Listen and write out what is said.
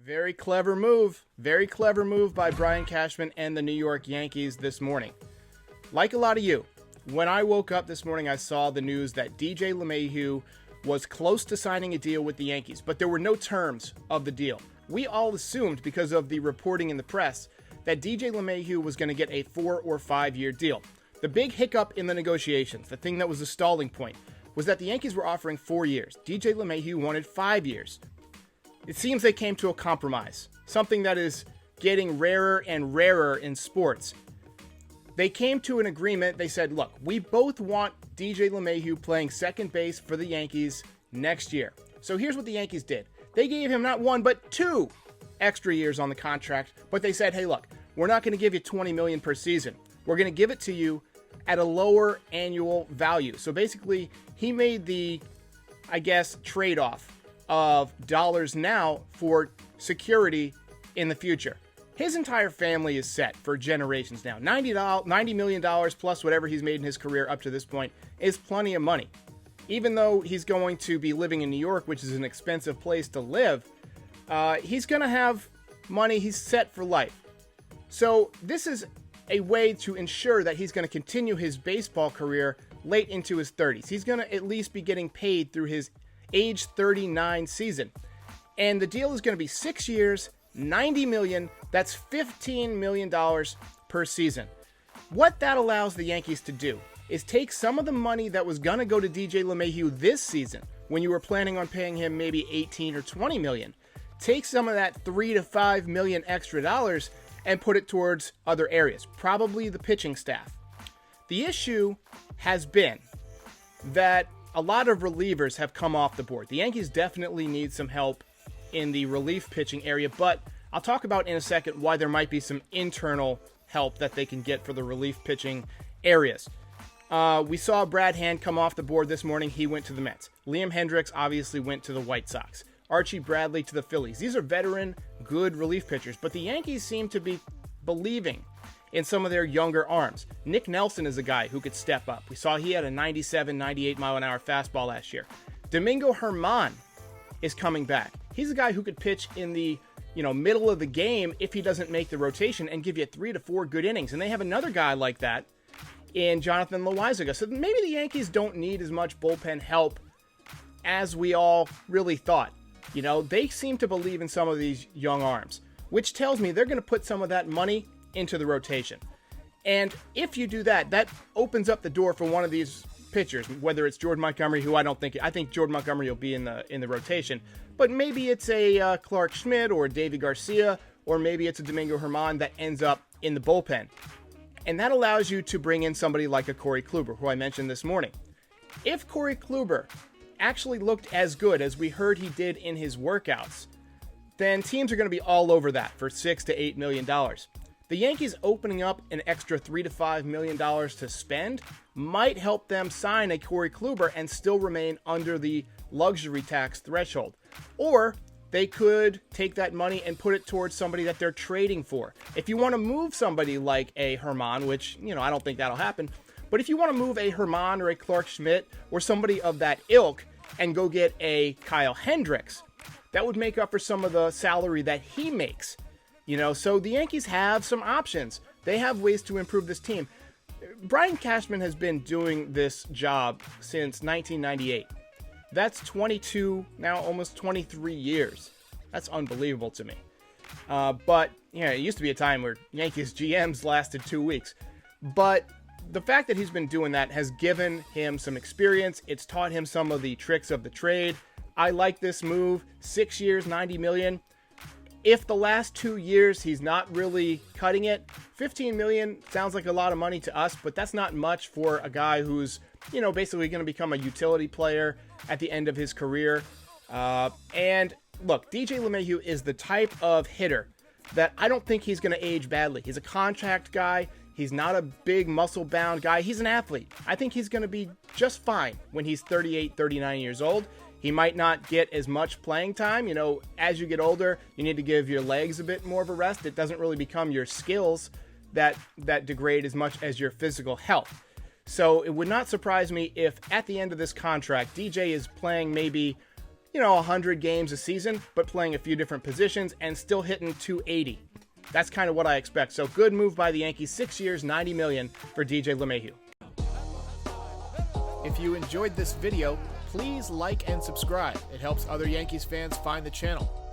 Very clever move. Very clever move by Brian Cashman and the New York Yankees this morning. Like a lot of you, when I woke up this morning, I saw the news that DJ LeMahieu was close to signing a deal with the Yankees, but there were no terms of the deal. We all assumed, because of the reporting in the press, that DJ LeMahieu was going to get a 4 or 5 year deal. The big hiccup in the negotiations, the thing that was a stalling point, was that the Yankees were offering 4 years. DJ LeMahieu wanted 5 years. It seems they came to a compromise, something that is getting rarer and rarer in sports. They came to an agreement. They said, look, we both want DJ LeMahieu playing second base for the Yankees next year. So here's what the Yankees did. They gave him not 1, but 2 extra years on the contract, but they said, hey, look, we're not going to give you $20 million per season. We're going to give it to you at a lower annual value. So basically, he made the, trade-off of dollars now for security in the future. His entire family is set for generations now. $90 million plus whatever he's made in his career up to this point is plenty of money. Even though he's going to be living in New York, which is an expensive place to live, he's going to have money. He's set for life. So this is a way to ensure that he's going to continue his baseball career late into his 30s. He's going to at least be getting paid through his age 39 season. And the deal is going to be 6 years, $90 million. That's $15 million per season. What that allows the Yankees to do is take some of the money that was going to go to DJ LeMahieu this season, when you were planning on paying him maybe 18 or 20 million. Take some of that $3 to $5 million extra dollars and put it towards other areas, probably the pitching staff. The issue has been that a lot of relievers have come off the board. The Yankees definitely need some help in the relief pitching area, but I'll talk about in a second why there might be some internal help that they can get for the relief pitching areas. We saw Brad Hand come off the board this morning. He went to the Mets. Liam Hendricks obviously went to the White Sox. Archie Bradley to the Phillies. These are veteran, good relief pitchers, but the Yankees seem to be believing in some of their younger arms. Nick Nelson is a guy who could step up. We saw he had a 97, 98 mile an hour fastball last year. Domingo Germán is coming back. He's a guy who could pitch in the middle of the game if he doesn't make the rotation and give you 3 to 4 good innings. And they have another guy like that in Jonathan Loaizaga. So maybe the Yankees don't need as much bullpen help as we all really thought. They seem to believe in some of these young arms, which tells me they're going to put some of that money into the rotation. And if you do that, that opens up the door for one of these pitchers, whether it's Jordan Montgomery, who I think Jordan Montgomery will be in the rotation, but maybe it's a Clark Schmidt or a Davy Garcia, or maybe it's a Domingo Germán that ends up in the bullpen. And that allows you to bring in somebody like a Corey Kluber, who I mentioned this morning. If Corey Kluber actually looked as good as we heard he did in his workouts, then teams are going to be all over that for $6 to $8 million. The Yankees opening up an extra $3 to $5 million to spend might help them sign a Corey Kluber and still remain under the luxury tax threshold. Or they could take that money and put it towards somebody that they're trading for. If you want to move somebody like a Germán, which, I don't think that'll happen, but if you want to move a Germán or a Clark Schmidt or somebody of that ilk and go get a Kyle Hendricks, that would make up for some of the salary that he makes. So the Yankees have some options. They have ways to improve this team. Brian Cashman has been doing this job since 1998. That's 22, now almost 23 years. That's unbelievable to me. But it used to be a time where Yankees GMs lasted 2 weeks. But the fact that he's been doing that has given him some experience. It's taught him some of the tricks of the trade. I like this move. 6 years, $90 million. If the last 2 years he's not really cutting it, $15 million sounds like a lot of money to us, but that's not much for a guy who's, basically going to become a utility player at the end of his career. And look, DJ LeMahieu is the type of hitter that I don't think he's going to age badly. He's a contract guy. He's not a big muscle-bound guy. He's an athlete. I think he's going to be just fine when he's 38, 39 years old. He might not get as much playing time. As you get older, you need to give your legs a bit more of a rest. It doesn't really become your skills that degrade as much as your physical health. So it would not surprise me if at the end of this contract, DJ is playing maybe 100 games a season, but playing a few different positions and still hitting 280. That's kind of what I expect. So good move by the Yankees. 6 years, $90 million for DJ LeMahieu. If you enjoyed this video, please like and subscribe. It helps other Yankees fans find the channel.